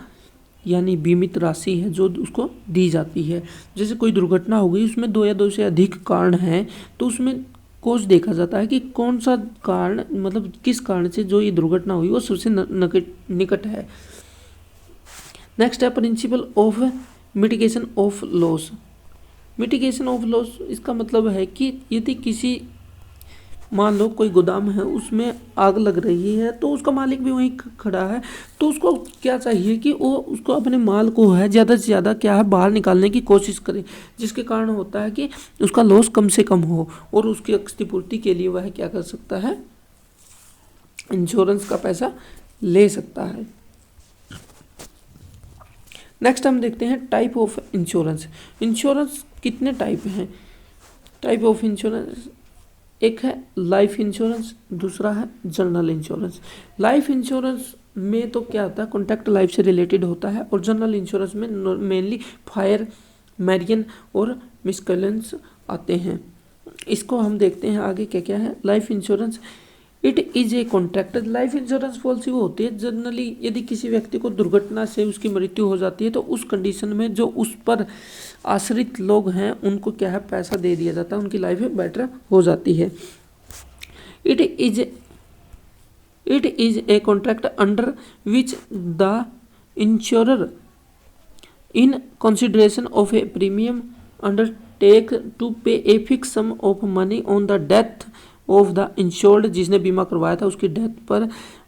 S1: यानी बीमित राशि है जो उसको दी जाती है। जैसे कोई दुर्घटना हो गई उसमें 2 या 2 से अधिक कारण हैं तो उसमें कोज देखा जाता है कि कौन सा कारण मतलब किस कारण से जो ये दुर्घटना हुई वो सबसे निकट है। नेक्स्ट है principle of mitigation of loss. Mitigation of loss इसका मतलब है कि यदि किसी मान लो कोई गोदाम है उसमें आग लग रही है तो उसका मालिक भी वहीं खड़ा है तो उसको क्या चाहिए कि वो उसको अपने माल को है ज़्यादा से ज़्यादा क्या है बाहर निकालने की कोशिश करे, जिसके कारण होता है कि उसका लॉस कम से कम हो और उसकी क्षतिपूर्ति के लिए वह क्या कर सकता है इंश्योरेंस का पैसा ले सकता है। नेक्स्ट हम देखते हैं टाइप ऑफ इंश्योरेंस। इंश्योरेंस कितने टाइप हैं? टाइप ऑफ इंश्योरेंस एक है लाइफ इंश्योरेंस, दूसरा है जनरल इंश्योरेंस। लाइफ इंश्योरेंस में तो क्या होता है कॉन्ट्रैक्ट लाइफ से रिलेटेड होता है और जनरल इंश्योरेंस में मेनली फायर मैरियन और मिसकलेंस आते हैं। इसको हम देखते हैं आगे क्या क्या है। Life insurance it is a contract, life insurance policy वो होती है जनरली यदि किसी व्यक्ति को दुर्घटना से उसकी मृत्यु हो जाती है तो उस कंडीशन में जो उस पर आश्रित लोग हैं उनको क्या है पैसा दे दिया जाता है, उनकी लाइफ बेटर हो जाती है। It is a contract under which the insurer in consideration of a premium undertake to pay a fix sum of money on the death of the insured, जिसने बीमा करवाया था उसकी डेथ पर,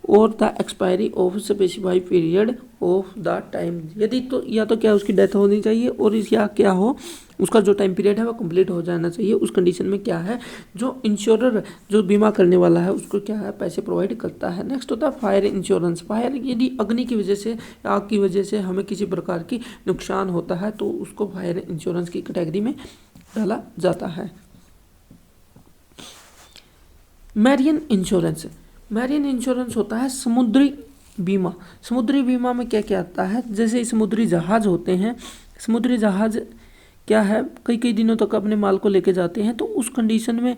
S1: और the expiry of specified period of the time. यदि तो या तो क्या उसकी डेथ होनी चाहिए और या क्या हो उसका जो टाइम पीरियड है वो कंप्लीट हो जाना चाहिए। उस कंडीशन में क्या है जो इंश्योरर जो बीमा करने वाला है उसको क्या है पैसे प्रोवाइड करता है। नेक्स्ट होता है फायर इंश्योरेंस। फायर यदि अग्नि की वजह से आग की वजह से हमें किसी प्रकार की नुकसान होता है तो उसको फायर इंश्योरेंस की कैटेगरी में डाला जाता है। मैरियन इंश्योरेंस, मैरीन इंश्योरेंस होता है समुद्री बीमा। समुद्री बीमा में क्या क्या आता है, जैसे समुद्री जहाज होते हैं, समुद्री जहाज क्या है कई कई दिनों तक अपने माल को लेके जाते हैं, तो उस कंडीशन में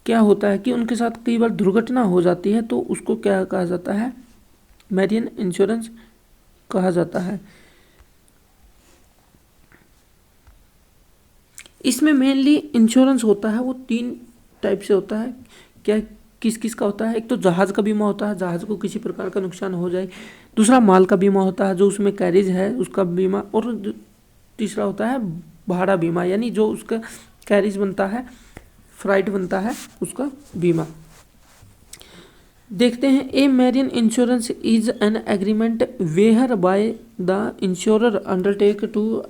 S1: क्या होता है कि उनके साथ कई बार दुर्घटना हो जाती है, तो उसको क्या कहा जाता है, मैरीन इंश्योरेंस कहा जाता है। इसमें मेनली इंश्योरेंस होता है वो 3 टाइप से होता है। क्या किस किस का होता है, एक तो जहाज का बीमा होता है, जहाज को किसी प्रकार का नुकसान हो जाए। दूसरा माल का बीमा होता है जो उसमें कैरेज है उसका बीमा। और तीसरा होता है भाड़ा बीमा, यानी जो उसका कैरेज बनता है, फ्राइट बनता है, उसका बीमा। देखते हैं, a marine insurance is an agreement whereby the insurer undertake to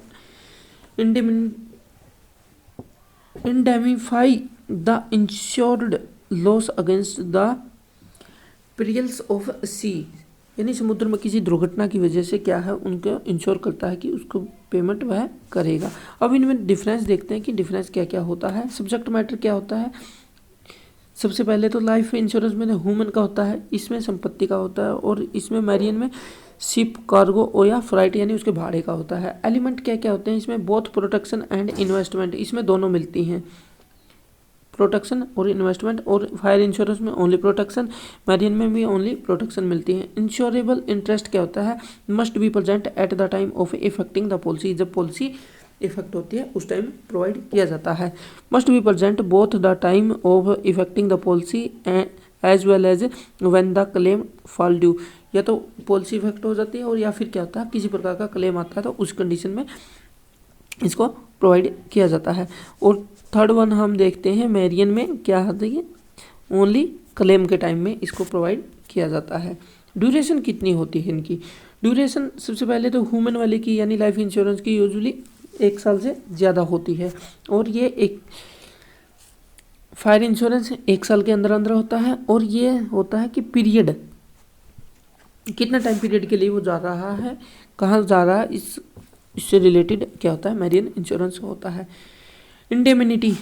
S1: indemnify the insured loss against the perils of sea, यानी समुद्र में किसी दुर्घटना की वजह से क्या है उनको इंश्योर करता है कि उसको पेमेंट वह करेगा। अब इनमें डिफरेंस देखते हैं कि डिफरेंस क्या क्या होता है। सब्जेक्ट मैटर क्या होता है, सबसे पहले तो लाइफ इंश्योरेंस में ह्यूमन का होता है, इसमें संपत्ति का होता है, और इसमें मैरिन में शिप, कार्गो और या फ्राइट यानी उसके भाड़े का होता है। एलिमेंट क्या क्या होते हैं इसमें, बोथ प्रोटेक्शन एंड इन्वेस्टमेंट, इसमें दोनों मिलती हैं, प्रोटेक्शन और इन्वेस्टमेंट। और फायर इंश्योरेंस में ओनली प्रोटेक्शन, मैरिन में भी ओनली प्रोटेक्शन मिलती है। इंश्योरेबल इंटरेस्ट क्या होता है, must be present at the time of effecting the policy, जब पॉलिसी इफेक्ट होती है उस टाइम प्रोवाइड किया जाता है। Must be present both the time of effecting the policy as well as when the claim fall due, या तो पॉलिसी इफेक्ट हो जाती है और या फिर क्या होता है किसी प्रकार का क्लेम आता है तो उस कंडीशन में इसको प्रोवाइड किया जाता है। और थर्ड वन हम देखते हैं मैरियन में क्या होता है, ओनली क्लेम के टाइम में इसको प्रोवाइड किया जाता है। ड्यूरेशन कितनी होती है इनकी, ड्यूरेशन सबसे पहले तो ह्यूमन वाले की यानी लाइफ इंश्योरेंस की यूजुअली 1 साल से ज़्यादा होती है, और ये एक फायर इंश्योरेंस 1 साल के अंदर अंदर होता है। और ये होता है कि पीरियड कितना टाइम पीरियड के लिए वो जा रहा है, कहाँ जा रहा है, इससे रिलेटेड क्या होता है मैरिन इंश्योरेंस होता है। Indemnity,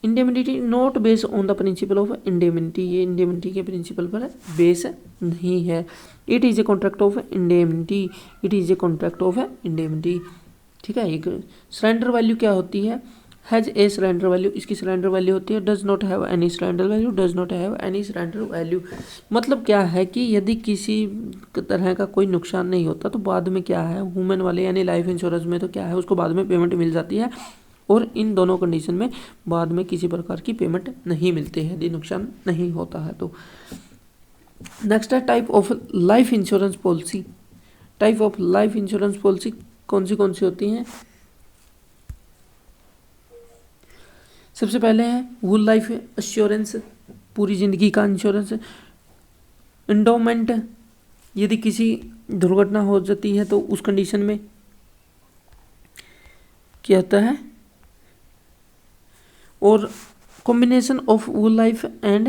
S1: indemnity not based on the principle of indemnity, ये इंडेमिनिटी के प्रिंसिपल पर बेस नहीं है। It is a contract of indemnity, it is a contract of indemnity, ठीक है। एक सरेंडर वैल्यू क्या होती है, हैज ए सरेंडर वैल्यू, इसकी सरेंडर वैल्यू होती है does not have any surrender value, does not have any surrender value. मतलब क्या है कि यदि किसी तरह का कोई नुकसान नहीं होता तो बाद में क्या है ह्यूमन वाले यानी लाइफ इंश्योरेंस में तो क्या है उसको बाद में पेमेंट मिल जाती है, और इन दोनों कंडीशन में बाद में किसी प्रकार की पेमेंट नहीं मिलती है यदि नुकसान नहीं होता है तो। नेक्स्ट है type of life insurance policy. Type of life insurance policy कौन सी होती हैं, सबसे पहले है होल लाइफ एश्योरेंस, पूरी जिंदगी का इंश्योरेंस। एंडोमेंट, यदि किसी दुर्घटना हो जाती है तो उस कंडीशन में क्या होता है। और combination of whole life and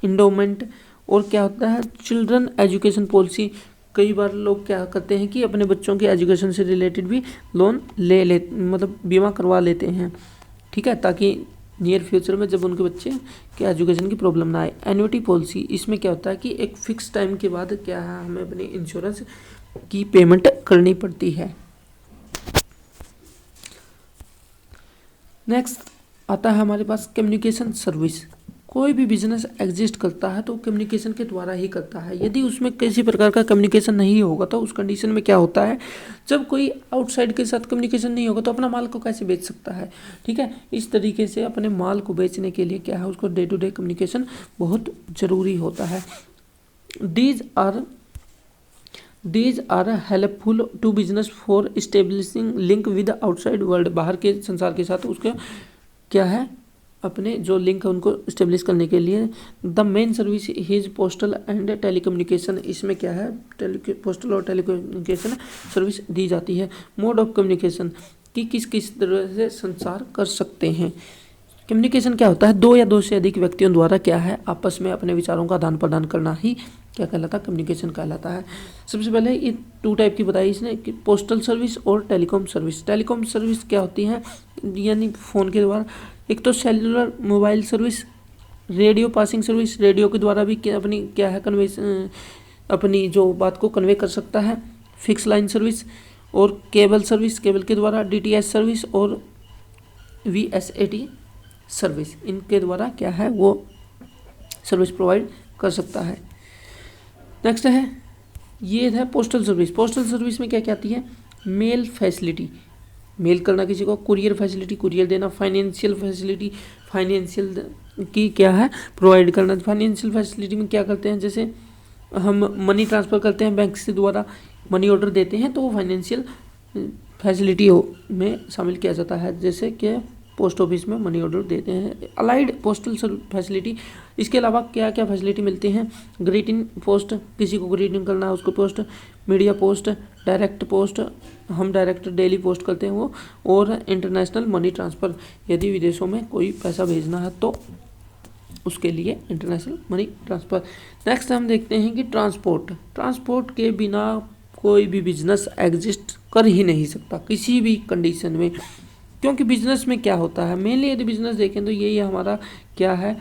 S1: endowment. और क्या होता है चिल्ड्रन एजुकेशन पॉलिसी, कई बार लोग क्या करते हैं कि अपने बच्चों के एजुकेशन से रिलेटेड भी लोन ले मतलब बीमा करवा लेते हैं, ठीक है, ताकि नियर फ्यूचर में जब उनके बच्चे के एजुकेशन की प्रॉब्लम ना आए। एन्युटी पॉलिसी, इसमें क्या होता है कि एक फिक्स टाइम के बाद क्या है हमें अपनी इंश्योरेंस की पेमेंट करनी पड़ती है। नेक्स्ट आता है हमारे पास कम्युनिकेशन सर्विस। कोई भी बिजनेस एग्जिस्ट करता है तो कम्युनिकेशन के द्वारा ही करता है, यदि उसमें किसी प्रकार का कम्युनिकेशन नहीं होगा तो उस कंडीशन में क्या होता है, जब कोई आउटसाइड के साथ कम्युनिकेशन नहीं होगा तो अपना माल को कैसे बेच सकता है, ठीक है। इस तरीके से अपने माल को बेचने के लिए क्या है उसको डे टू डे कम्युनिकेशन बहुत ज़रूरी होता है। These are helpful to business for establishing link with the outside world, बाहर के संसार के साथ उसका क्या है अपने जो लिंक है उनको इस्टेब्लिश करने के लिए। The main service is postal and telecommunication, इसमें क्या है पोस्टल और टेलीकम्युनिकेशन सर्विस दी जाती है। मोड ऑफ कम्युनिकेशन कि किस तरह से संचार कर सकते हैं। कम्युनिकेशन क्या होता है, 2 या 2 से अधिक व्यक्तियों द्वारा क्या है आपस में अपने विचारों का आदान प्रदान करना ही क्या कहलाता है कम्युनिकेशन कहलाता है। सबसे पहले ये 2 टाइप की बताई इसने कि पोस्टल सर्विस और टेलीकॉम सर्विस। टेलीकॉम सर्विस क्या होती है, यानी फ़ोन के द्वारा, एक तो cellular mobile service radio passing service, radio के द्वारा भी अपनी क्या है कन्वे अपनी जो बात को कन्वे कर सकता है। फिक्स लाइन सर्विस और केबल सर्विस, केबल के द्वारा DTH सर्विस और VSAT सर्विस, इनके द्वारा क्या है वो सर्विस प्रोवाइड कर सकता है। नेक्स्ट है ये है पोस्टल सर्विस। पोस्टल सर्विस में क्या क्या आती है? मेल फैसिलिटी, मेल करना किसी को, कुरियर फैसिलिटी, कुरियर देना, फाइनेंशियल फैसिलिटी, फाइनेंशियल की क्या है प्रोवाइड करना। फाइनेंशियल फैसिलिटी में क्या करते हैं, जैसे हम मनी ट्रांसफ़र करते हैं बैंक से द्वारा, मनी ऑर्डर देते हैं तो वो फाइनेंशियल फैसिलिटी में शामिल किया जाता है, जैसे कि पोस्ट ऑफिस में मनी ऑर्डर देते हैं। अलाइड पोस्टल फैसिलिटी, इसके अलावा क्या क्या फैसिलिटी मिलती हैं? ग्रीटिंग पोस्ट, किसी को ग्रीटिंग करना है उसको post, media post, direct post, हम डायरेक्ट डेली पोस्ट करते हैं वो, और इंटरनेशनल मनी ट्रांसफ़र, यदि विदेशों में कोई पैसा भेजना है तो उसके लिए इंटरनेशनल मनी ट्रांसफ़र। नेक्स्ट हम देखते हैं कि ट्रांसपोर्ट। ट्रांसपोर्ट के बिना कोई भी बिजनेस एग्जिस्ट कर ही नहीं सकता किसी भी कंडीशन में, क्योंकि बिजनेस में क्या होता है मेनली, यदि बिजनेस देखें तो यही हमारा क्या है,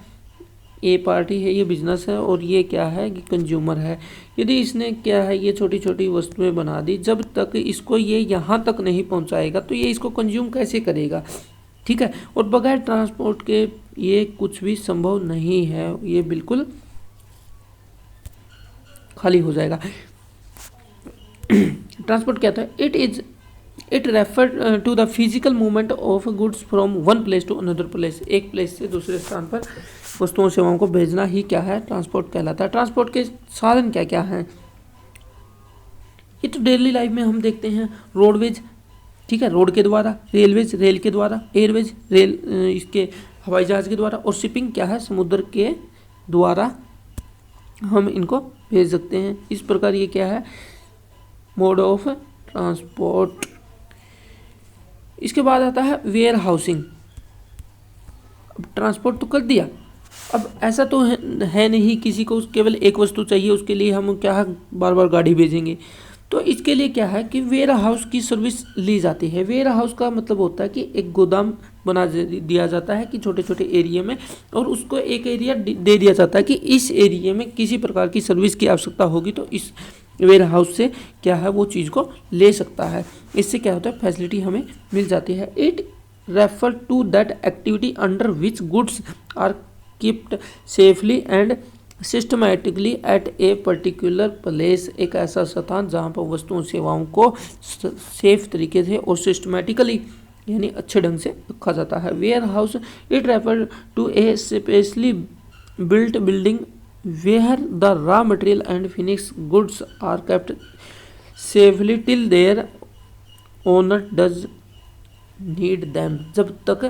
S1: ए पार्टी है, ये बिजनेस है, और ये क्या है कि कंज्यूमर है। यदि इसने क्या है ये छोटी छोटी वस्तुएं बना दी, जब तक इसको ये यहाँ तक नहीं पहुँचाएगा तो ये इसको कंज्यूम कैसे करेगा, ठीक है। और बगैर ट्रांसपोर्ट के ये कुछ भी संभव नहीं है, ये बिल्कुल खाली हो जाएगा। ट्रांसपोर्ट क्या था? It refer to the physical movement of goods from one place to another place, एक प्लेस से दूसरे स्थान पर वस्तुओं सेवाओं को भेजना ही क्या है ट्रांसपोर्ट कहलाता है। ट्रांसपोर्ट के साधन क्या क्या हैं? ये तो डेली लाइफ में हम देखते हैं, रोडवेज, ठीक है, रोड के द्वारा, रेलवेज, रेल के द्वारा, एयरवेज, रेल इसके हवाई जहाज के द्वारा, और शिपिंग क्या है समुद्र के द्वारा हम इनको भेज सकते हैं। इस प्रकार ये क्या है मोड ऑफ ट्रांसपोर्ट। इसके बाद आता है वेयर हाउसिंग। अब ट्रांसपोर्ट तो कर दिया, अब ऐसा तो है नहीं किसी को केवल एक वस्तु चाहिए उसके लिए हम क्या है बार बार गाड़ी भेजेंगे, तो इसके लिए क्या है कि वेयर हाउस की सर्विस ली जाती है। वेयर हाउस का मतलब होता है कि एक गोदाम बना दिया जाता है कि छोटे छोटे एरिया में, और उसको एक एरिया दे दिया जाता है कि इस एरिया में किसी प्रकार की सर्विस की आवश्यकता होगी तो इस वेयर हाउस से क्या है वो चीज़ को ले सकता है। इससे क्या होता है फैसिलिटी हमें मिल जाती है। It refer to that activity under which goods are keeped safely and systematically at a particular place, एक ऐसा स्थान जहाँ पर वस्तुओं सेवाओं को सेफ तरीके से और सिस्टमैटिकली यानी अच्छे ढंग से रखा जाता है। Warehouse it refer to a specially built building where the raw material and finish goods are kept safely till their owner does need them. जब तक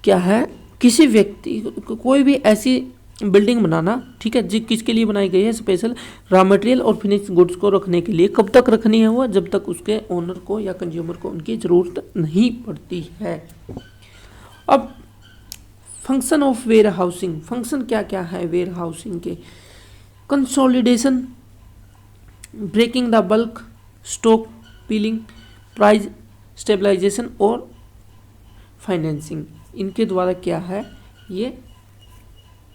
S1: क्या है किसी व्यक्ति को कोई भी ऐसी बिल्डिंग बनाना, ठीक है, किसके लिए बनाई गई है स्पेशल रॉ मटेरियल और फिनिश गुड्स को रखने के लिए, कब तक रखनी है वो जब तक उसके ओनर को या कंज्यूमर को उनकी ज़रूरत नहीं पड़ती है। अब function of warehousing, function क्या क्या है वेयर हाउसिंग के? Consolidation, breaking the bulk, stockpiling, price stabilisation और फाइनेंसिंग, इनके द्वारा क्या है ये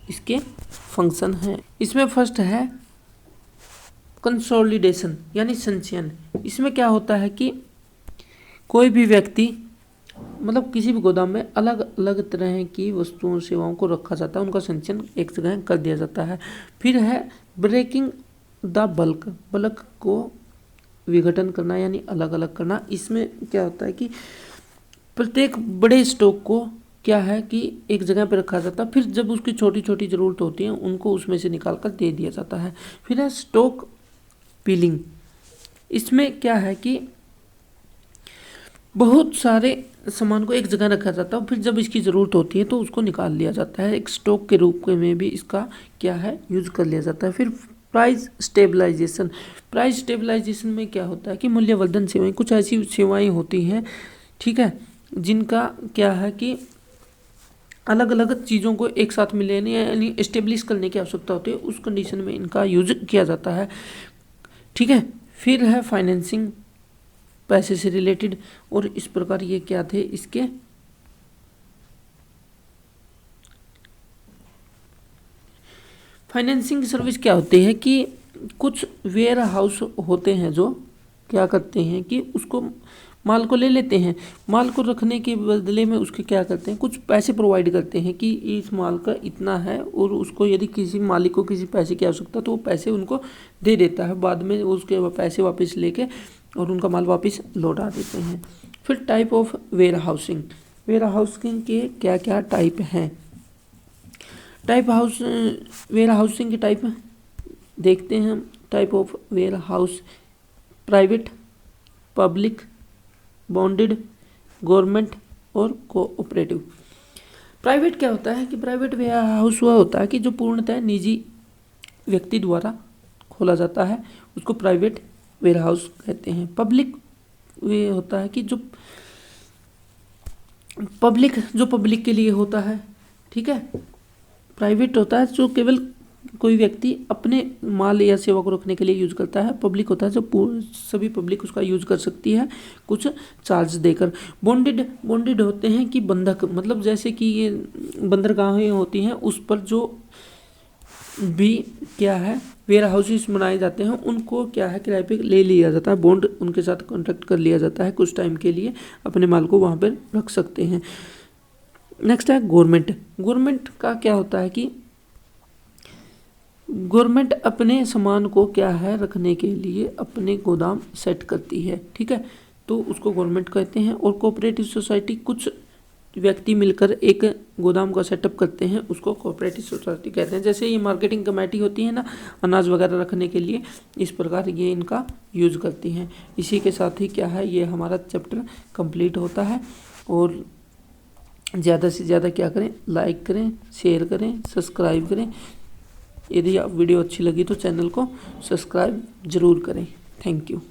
S1: इसके फंक्शन हैं। इसमें फर्स्ट है कंसोलिडेशन यानी संचयन। इसमें क्या होता है कि कोई भी व्यक्ति मतलब किसी भी गोदाम में अलग अलग तरह की वस्तुओं सेवाओं को रखा जाता है, उनका संचयन एक जगह कर दिया जाता है। फिर है ब्रेकिंग द बल्क, बल्क को विघटन करना यानी अलग अलग करना। इसमें क्या होता है कि प्रत्येक बड़े स्टॉक को क्या है कि एक जगह पर रखा जाता है, फिर जब उसकी छोटी छोटी ज़रूरत होती है उनको उसमें से निकाल कर दे दिया जाता है। फिर है स्टॉक पीलिंग। इसमें क्या है कि बहुत सारे सामान को एक जगह रखा जाता है, फिर जब इसकी ज़रूरत होती है तो उसको निकाल लिया जाता है, एक स्टॉक के रूप में भी इसका क्या है यूज कर लिया जाता है। फिर प्राइस स्टेबलाइजेशन, प्राइस स्टेबलाइजेशन में क्या होता है कि मूल्यवर्धन सेवाएं, कुछ ऐसी सेवाएं होती हैं, ठीक है, जिनका क्या है कि अलग अलग चीज़ों को एक साथ मिलाने यानी एस्टेब्लिश करने की आवश्यकता होती है, उस कंडीशन में इनका यूज किया जाता है, ठीक है। फिर है फाइनेंसिंग, पैसे से रिलेटेड, और इस प्रकार ये क्या थे इसके फाइनेंसिंग सर्विस क्या होती है कि कुछ वेयर हाउस होते हैं जो क्या करते हैं कि उसको माल को ले लेते हैं, माल को रखने के बदले में उसके क्या करते हैं, कुछ पैसे प्रोवाइड करते हैं कि इस माल का इतना है, और उसको यदि किसी मालिक को किसी पैसे की आवश्यकता तो वो पैसे उनको दे देता है, बाद में उसके पैसे वापस लेके और उनका माल वापस लौटा देते हैं। फिर type of warehousing, warehousing के क्या क्या टाइप हैं। वेयर हाउसिंग के टाइप देखते हैं हम। Type of warehouse: private, public, bonded, government और कोऑपरेटिव। प्राइवेट क्या होता है कि प्राइवेट वेयर हाउस वह होता है कि जो पूर्णतः निजी व्यक्ति द्वारा खोला जाता है, उसको प्राइवेट वेयर हाउस कहते हैं। पब्लिक वे होता है कि जो पब्लिक के लिए होता है, ठीक है। प्राइवेट होता है जो केवल कोई व्यक्ति अपने माल या सेवा को रखने के लिए यूज करता है। पब्लिक होता है जो सभी पब्लिक उसका यूज कर सकती है कुछ चार्ज देकर। बॉन्डेड होते हैं कि बंधक, मतलब जैसे कि ये बंदरगाहें होती हैं उस पर जो भी क्या है वेयर हाउसेस बनाए जाते हैं उनको क्या है किराए पे ले लिया जाता है, बॉन्ड उनके साथ कॉन्ट्रैक्ट कर लिया जाता है, कुछ टाइम के लिए अपने माल को वहाँ पर रख सकते हैं। नेक्स्ट है गवर्नमेंट। गवर्नमेंट का क्या होता है कि गवर्नमेंट अपने सामान को क्या है रखने के लिए अपने गोदाम सेट करती है, ठीक है, तो उसको गवर्नमेंट कहते हैं। और कोऑपरेटिव सोसाइटी, कुछ व्यक्ति मिलकर एक गोदाम का सेटअप करते हैं, उसको कोऑपरेटिव सोसाइटी कहते हैं। जैसे ये मार्केटिंग कमेटी होती है ना अनाज वगैरह रखने के लिए, इस प्रकार ये इनका यूज करती हैं। इसी के साथ ही क्या है ये हमारा चैप्टर कंप्लीट होता है। और ज़्यादा से ज़्यादा क्या करें, लाइक करें, शेयर करें, सब्सक्राइब करें। यदि आप वीडियो अच्छी लगी तो चैनल को सब्सक्राइब जरूर करें। Thank you.